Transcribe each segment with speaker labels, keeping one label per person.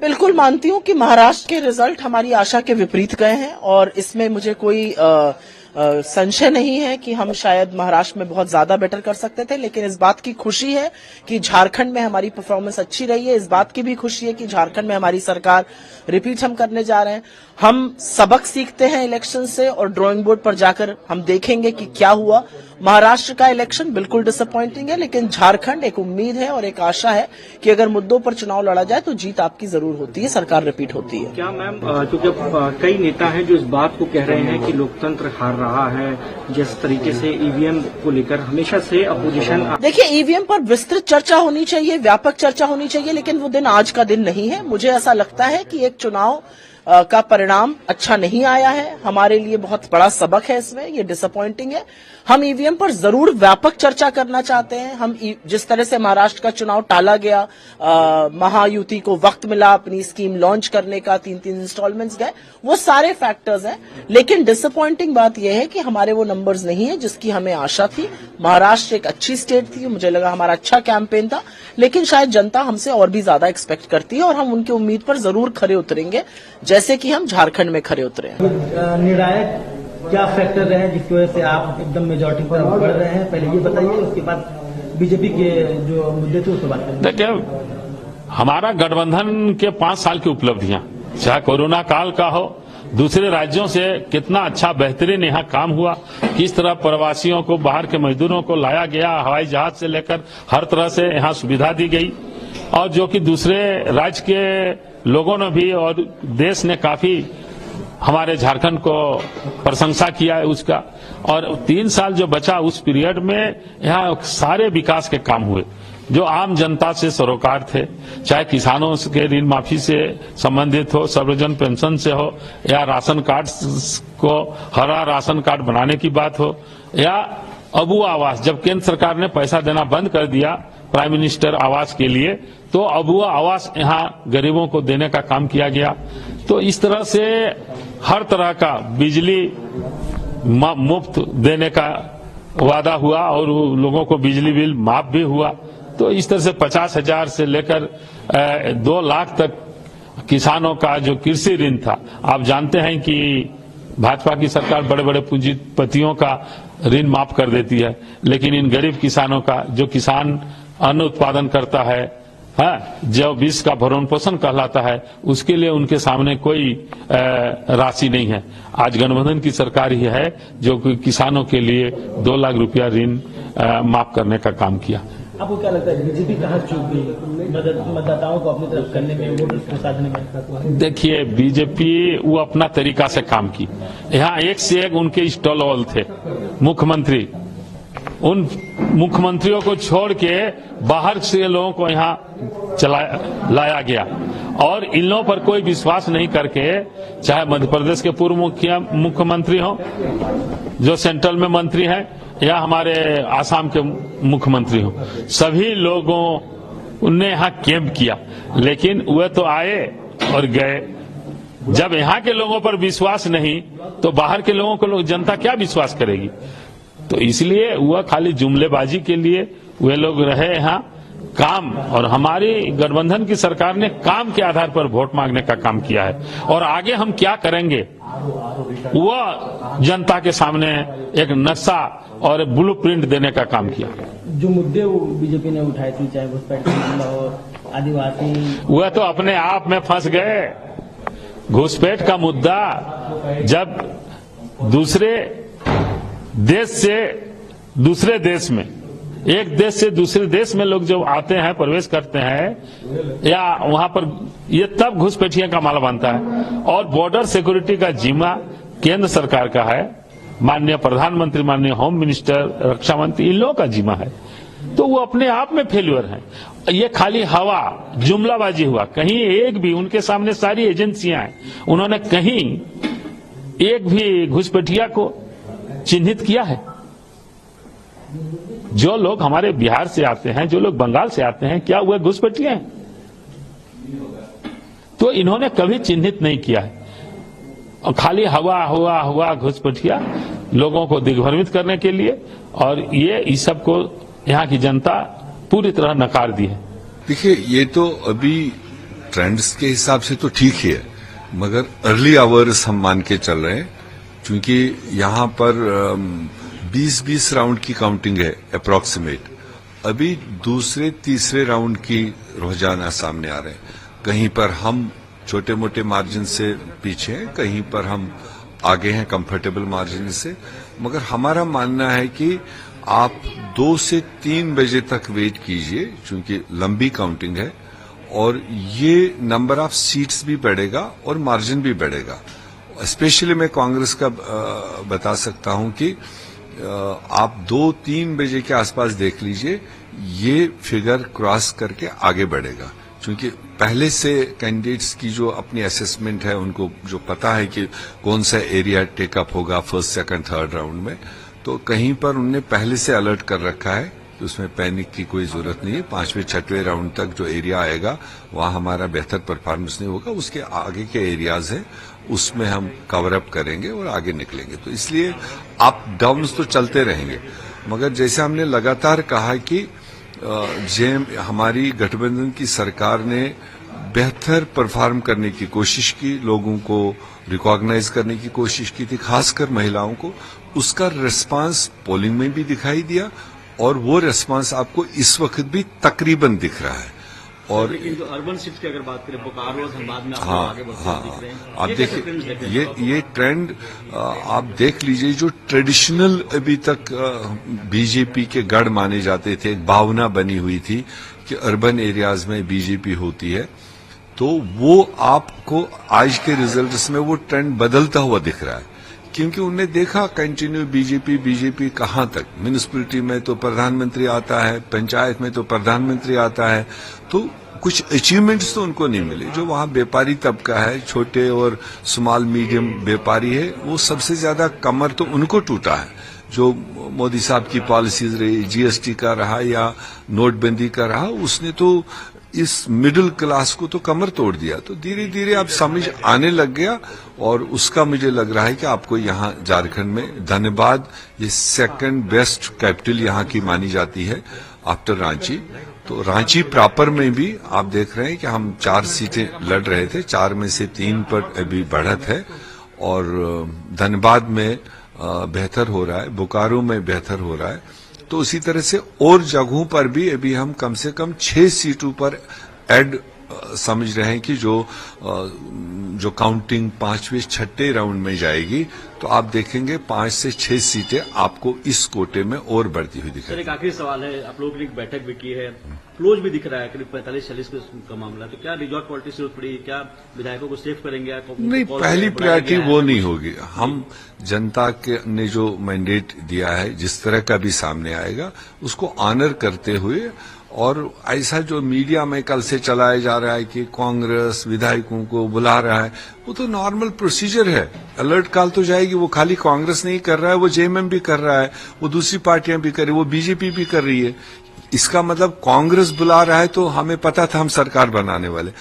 Speaker 1: बिल्कुल मानती हूं कि महाराष्ट्र के रिजल्ट हमारी आशा के विपरीत गए हैं और इसमें मुझे कोई संशय नहीं है कि हम शायद महाराष्ट्र में बहुत ज्यादा बेटर कर सकते थे, लेकिन इस बात की खुशी है कि झारखंड में हमारी परफॉर्मेंस अच्छी रही है। इस बात की भी खुशी है कि झारखंड में हमारी सरकार रिपीट हम करने जा रहे हैं। हम सबक सीखते हैं इलेक्शन से और ड्राइंग बोर्ड पर जाकर हम देखेंगे कि क्या हुआ। महाराष्ट्र का इलेक्शन बिल्कुल डिसअपॉइंटिंग है, लेकिन झारखंड एक उम्मीद है और एक आशा है कि अगर मुद्दों पर चुनाव लड़ा जाए तो जीत आपकी जरूर होती है, सरकार रिपीट होती है।
Speaker 2: क्या मैम, क्योंकि कई नेता हैं जो इस बात को कह रहे हैं कि लोकतंत्र हार रहा है, जिस तरीके से ईवीएम को लेकर हमेशा से अपोजिशन।
Speaker 1: देखिए, ईवीएम पर विस्तृत चर्चा होनी चाहिए, व्यापक चर्चा होनी चाहिए, लेकिन वो दिन आज का दिन नहीं है। मुझे ऐसा लगता है कि एक चुनाव का परिणाम अच्छा नहीं आया है, हमारे लिए बहुत बड़ा सबक है इसमें, ये डिसअपॉइंटिंग है। हम ईवीएम पर जरूर व्यापक चर्चा करना चाहते हैं। हम जिस तरह से महाराष्ट्र का चुनाव टाला गया, महायुति को वक्त मिला अपनी स्कीम लॉन्च करने का, 3-3 इंस्टॉलमेंट्स गए, वो सारे फैक्टर्स हैं। लेकिन डिसअपॉइंटिंग बात यह है कि हमारे वो नंबर्स नहीं है जिसकी हमें आशा थी। महाराष्ट्र एक अच्छी स्टेट थी, मुझे लगा हमारा अच्छा कैंपेन था, लेकिन शायद जनता हमसे और भी ज्यादा एक्सपेक्ट करती है और हम उनकी उम्मीद पर जरूर खरे उतरेंगे, जैसे कि हम झारखंड में खरे उतरे हैं।
Speaker 3: निर्णायक क्या फैक्टर रहे जिसकी वजह से आप एकदम मेजॉरिटी पर बढ़ रहे हैं, पहले ये बताइए, उसके बाद बीजेपी के जो मुद्दे थे उस पर बात करेंगे।
Speaker 4: देखिए, हमारा गठबंधन के 5 साल की उपलब्धियां, चाहे कोरोना काल का हो, दूसरे राज्यों से कितना अच्छा बेहतरीन यहाँ काम हुआ, किस तरह प्रवासियों को, बाहर के मजदूरों को लाया गया, हवाई जहाज से लेकर हर तरह से यहाँ सुविधा दी गई, और जो कि दूसरे राज्य के लोगों ने भी और देश ने काफी हमारे झारखंड को प्रशंसा किया है उसका। और 3 साल जो बचा उस पीरियड में यहाँ सारे विकास के काम हुए जो आम जनता से सरोकार थे, चाहे किसानों के ऋण माफी से संबंधित हो, सर्वजन पेंशन से हो, या राशन कार्ड को हरा राशन कार्ड बनाने की बात हो, या अबू आवास, जब केंद्र सरकार ने पैसा देना बंद कर दिया प्राइम मिनिस्टर आवास के लिए, तो अबू आवास यहाँ गरीबों को देने का काम किया गया। तो इस तरह से हर तरह का बिजली मुफ्त देने का वादा हुआ और लोगों को बिजली बिल माफ भी हुआ। तो इस तरह से 50,000 से लेकर 2 लाख तक किसानों का जो कृषि ऋण था, आप जानते हैं कि भाजपा की सरकार बड़े बड़े पूंजीपतियों का ऋण माफ कर देती है, लेकिन इन गरीब किसानों का, जो किसान अन्न उत्पादन करता है, जो विश्व का भरण पोषण कहलाता है, उसके लिए उनके सामने कोई राशि नहीं है। आज गठबंधन की सरकार ही है जो किसानों के लिए 2 लाख रुपया ऋण माफ करने का काम किया।
Speaker 3: आपको क्या लगता है बीजेपी कहाँ चूक गई मतदाताओं को अपनी तरफ करने में, वोटर्स को साधने में?
Speaker 4: देखिए, बीजेपी वो अपना तरीका से काम की। यहाँ एक से एक उनके स्टॉल थे मुख्यमंत्री, उन मुख्यमंत्रियों को छोड़ के बाहर से लोगों को यहाँ लाया गया और इन लोगों पर कोई विश्वास नहीं करके, चाहे मध्य प्रदेश के पूर्व मुख्यमंत्री हो जो सेंट्रल में मंत्री हैं, या हमारे आसाम के मुख्यमंत्री हो, सभी लोगों ने यहाँ कैंप किया, लेकिन वे तो आए और गए। जब यहाँ के लोगों पर विश्वास नहीं तो बाहर के लोगों को जनता क्या विश्वास करेगी? तो इसलिए वह खाली जुमलेबाजी के लिए वे लोग रहे यहाँ काम, और हमारी गठबंधन की सरकार ने काम के आधार पर वोट मांगने का काम किया है। और आगे हम क्या करेंगे वह जनता के सामने एक नक्शा और ब्लूप्रिंट देने का काम किया।
Speaker 3: जो मुद्दे बीजेपी ने उठाए थे, चाहे घुसपैठ का मामला हो, आदिवासी,
Speaker 4: वह तो अपने आप में फंस गए। घुसपैठ का मुद्दा, जब दूसरे देश से दूसरे देश में, एक देश से दूसरे देश में लोग जब आते हैं, प्रवेश करते हैं, या वहां पर, ये तब घुसपैठिया का मामला बनता है। और बॉर्डर सिक्योरिटी का जिम्मा केंद्र सरकार का है, माननीय प्रधानमंत्री, माननीय होम मिनिस्टर, रक्षा मंत्री, इन लोगों का जिम्मा है। तो वो अपने आप में फेल्यूर है। ये खाली हवा, जुमलाबाजी हुआ। कहीं एक भी, उनके सामने सारी एजेंसियां हैं, उन्होंने कहीं एक भी घुसपैठिया को चिन्हित किया है? जो लोग हमारे बिहार से आते हैं, जो लोग बंगाल से आते हैं, क्या वह घुसपैठिया हैं? तो इन्होंने कभी चिन्हित नहीं किया है। और खाली हवा हुआ हुआ घुसपैठिया, लोगों को दिग्भ्रमित करने के लिए, और ये इस सब को यहाँ की जनता पूरी तरह नकार दी है।
Speaker 5: देखिए, ये तो अभी ट्रेंड्स के हिसाब से तो ठीक ही है, मगर अर्ली आवर्स हम मान के चल रहे हैं, क्योंकि यहाँ पर 20-20 राउंड की काउंटिंग है अप्रॉक्सीमेट। अभी दूसरे तीसरे राउंड की रुझान सामने आ रहे हैं। कहीं पर हम छोटे मोटे मार्जिन से पीछे हैं, कहीं पर हम आगे हैं कंफर्टेबल मार्जिन से, मगर हमारा मानना है कि आप 2 से 3 बजे तक वेट कीजिए, क्योंकि लंबी काउंटिंग है और ये नंबर ऑफ सीट्स भी बढ़ेगा और मार्जिन भी बढ़ेगा। स्पेशली मैं कांग्रेस का बता सकता हूं कि आप 2-3 बजे के आसपास देख लीजिए, ये फिगर क्रॉस करके आगे बढ़ेगा, क्योंकि पहले से कैंडिडेट्स की जो अपनी असेसमेंट है, उनको जो पता है कि कौन सा एरिया टेकअप होगा फर्स्ट, सेकंड, थर्ड राउंड में, तो कहीं पर उनने पहले से अलर्ट कर रखा है कि उसमें पैनिक की कोई जरूरत नहीं है। 5वें 6वें राउंड तक जो एरिया आएगा वहां हमारा बेहतर परफॉर्मेंस नहीं होगा, उसके आगे के एरियाज हैं उसमें हम कवर अप करेंगे और आगे निकलेंगे। तो इसलिए अप डाउन्स तो चलते रहेंगे, मगर जैसे हमने लगातार कहा कि हमारी गठबंधन की सरकार ने बेहतर परफॉर्म करने की कोशिश की, लोगों को रिकॉग्नाइज करने की कोशिश की थी, खासकर महिलाओं को। उसका रिस्पांस पोलिंग में भी दिखाई दिया और वो रिस्पांस आपको इस वक्त भी तकरीबन दिख रहा है। और
Speaker 2: लेकिन जो अर्बन सीट्स की अगर बात करें, बोकारो धनबाद में
Speaker 5: हाँ,
Speaker 2: आगे बढ़ते
Speaker 5: हाँ,
Speaker 2: दिख रहे हैं।
Speaker 5: आप देखिए ये ट्रेंड आप देख लीजिए, जो ट्रेडिशनल अभी तक बीजेपी के गढ़ माने जाते थे, एक भावना बनी हुई थी कि अर्बन एरियाज में बीजेपी होती है, तो वो आपको आज के रिजल्ट्स में वो ट्रेंड बदलता हुआ दिख रहा है, क्योंकि उन्होंने देखा कंटिन्यू बीजेपी कहां तक। म्यूनिसिपैलिटी में तो प्रधानमंत्री आता है, पंचायत में तो प्रधानमंत्री आता है, तो कुछ अचीवमेंट्स तो उनको नहीं मिले। जो वहां व्यापारी तबका है, छोटे और स्मॉल मीडियम व्यापारी है, वो सबसे ज्यादा कमर तो उनको टूटा है। जो मोदी साहब की पॉलिसीज रही, जीएसटी का रहा या नोटबंदी का रहा, उसने तो इस मिडिल क्लास को तो कमर तोड़ दिया। तो धीरे धीरे अब समझ आने लग गया और उसका मुझे लग रहा है कि आपको यहाँ झारखंड में धनबाद ये सेकंड बेस्ट कैपिटल यहाँ की मानी जाती है आफ्टर रांची। तो रांची प्रॉपर में भी आप देख रहे हैं कि हम 4 सीटें लड़ रहे थे, 4 में से 3 पर अभी बढ़त है और धनबाद में बेहतर हो रहा है, बोकारो में बेहतर हो रहा है। तो उसी तरह से और जगहों पर भी अभी हम कम से कम 6 सीटों पर ऐड समझ रहे हैं कि जो काउंटिंग 5वें 6ठे राउंड में जाएगी, तो आप देखेंगे 5 से 6 सीटें आपको इस कोटे में और बढ़ती हुई दिखाई।
Speaker 2: सर, एक आखिरी सवाल है, आप लोगों ने एक बैठक भी की है, क्लोज भी दिख रहा है, करीब 45-40 का मामला, तो क्या रिजॉर्ट पॉलिटिक्स जरूरत पड़ी, क्या विधायकों को सेफ करेंगे?
Speaker 5: नहीं, पहली प्रायोरिटी वो नहीं होगी। हम जनता के ने जो मैंडेट दिया है, जिस तरह का भी सामने आएगा, उसको ऑनर करते हुए, और ऐसा जो मीडिया में कल से चलाया जा रहा है कि कांग्रेस विधायकों को बुला रहा है, वो तो नॉर्मल प्रोसीजर है। अलर्ट कॉल तो जाएगी, वो खाली कांग्रेस नहीं कर रहा है, वो जेएमएम भी कर रहा है, वो दूसरी पार्टियां भी कर रही है, वो बीजेपी भी कर रही है। इसका मतलब कांग्रेस बुला रहा है तो हमें पता था हम सरकार बनाने वाले।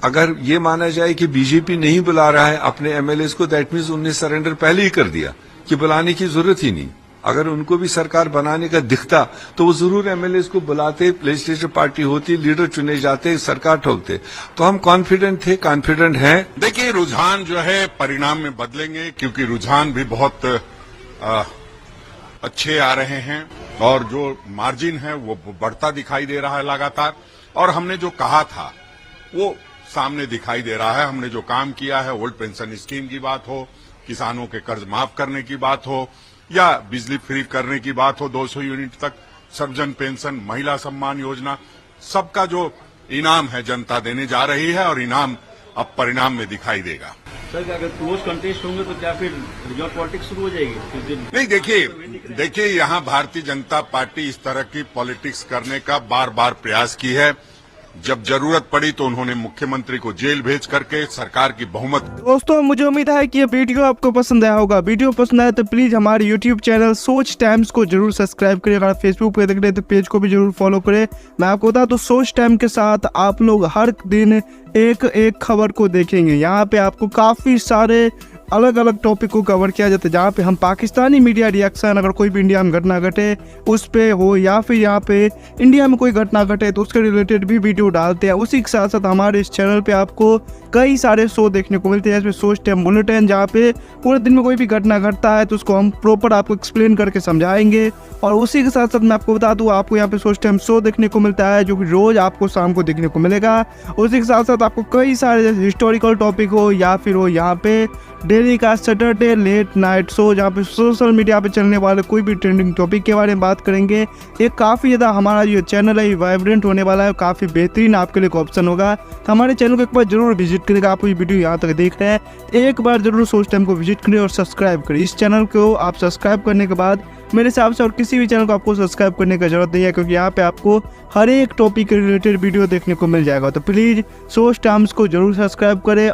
Speaker 5: अगर ये माना जाए कि बीजेपी नहीं बुला रहा है अपने एमएलए को, दैट मीन्स उन्हें सरेंडर पहले ही कर दिया कि बुलाने की जरूरत ही नहीं। अगर उनको भी सरकार बनाने का दिखता तो वो जरूर एमएलए को बुलाते, लेजिस्लेटिव पार्टी होती, लीडर चुने जाते, सरकार ठोकते। तो हम कॉन्फिडेंट थे, कॉन्फिडेंट हैं।
Speaker 6: देखिए, रुझान जो है परिणाम में बदलेंगे, क्योंकि रुझान भी बहुत अच्छे आ रहे हैं और जो मार्जिन है वो बढ़ता दिखाई दे रहा है लगातार। और हमने जो कहा था वो सामने दिखाई दे रहा है। हमने जो काम किया है, ओल्ड पेंशन स्कीम की बात हो, किसानों के कर्ज माफ करने की बात हो, या बिजली फ्री करने की बात हो 200 यूनिट तक, सर्वजन पेंशन, महिला सम्मान योजना, सबका जो इनाम है जनता देने जा रही है और इनाम अब परिणाम में दिखाई देगा।
Speaker 2: सर, अगर क्लोज कंटेस्ट होंगे तो क्या फिर रिजॉर्ट पॉलिटिक्स शुरू हो जाएगी?
Speaker 6: नहीं, देखिए यहाँ भारतीय जनता पार्टी इस तरह की पॉलिटिक्स करने का बार बार प्रयास की है। जब जरूरत पड़ी तो उन्होंने मुख्यमंत्री को जेल भेज करके सरकार की बहुमत।
Speaker 7: दोस्तों, मुझे उम्मीद है कि ये वीडियो आपको पसंद आया होगा। वीडियो पसंद आया तो प्लीज हमारे यूट्यूब चैनल सोच टाइम्स को जरूर सब्सक्राइब करें। अगर फेसबुक पे देख रहे हैं तो पेज को भी जरूर फॉलो करें। मैं आपको बता तो सोच टाइम के साथ आप लोग हर दिन एक खबर को देखेंगे। यहाँ पे आपको काफी सारे अलग अलग टॉपिक को कवर किया जाता है, जहाँ पे हम पाकिस्तानी मीडिया रिएक्शन, अगर कोई भी इंडिया में घटना घटे उस पे हो, या फिर यहाँ पे इंडिया में कोई घटना घटे तो उसके रिलेटेड भी वीडियो डालते हैं। उसी के साथ साथ हमारे इस चैनल पे आपको कई सारे शो देखने को मिलते हैं, जैसे सोच टाइम बुलेटिन, जहाँ पे पूरे दिन में कोई भी घटना घटता है तो उसको हम प्रॉपर आपको एक्सप्लेन करके समझाएंगे। और उसी के साथ साथ मैं आपको बता दूं, आपको यहाँ पे सोच टाइम शो देखने को मिलता है जो कि रोज आपको शाम को देखने को मिलेगा। उसी के साथ साथ आपको कई सारे जैसे हिस्टोरिकल टॉपिक हो या फिर हो यहाँ पे डेली का सैटरडे लेट नाइट शो, जहाँ पे सोशल मीडिया पे चलने वाले कोई भी ट्रेंडिंग टॉपिक के बारे में बात करेंगे। ये काफ़ी ज़्यादा हमारा जो चैनल है वाइब्रेंट होने वाला है, काफ़ी बेहतरीन आपके लिए एक ऑप्शन होगा। तो हमारे चैनल को एक बार जरूर विजिट करेगा। आप ये वीडियो यहाँ तक देख रहे हैं, एक बार जरूर सोच टाइम को विजिट करें और सब्सक्राइब करें। इस चैनल को आप सब्सक्राइब करने के बाद मेरे हिसाब से और किसी भी चैनल को आपको सब्सक्राइब करने की जरूरत नहीं है, क्योंकि यहाँ पे आपको हर एक टॉपिक के रिलेटेड वीडियो देखने को मिल जाएगा। तो प्लीज़ सोच टाइम्स को जरूर सब्सक्राइब करें।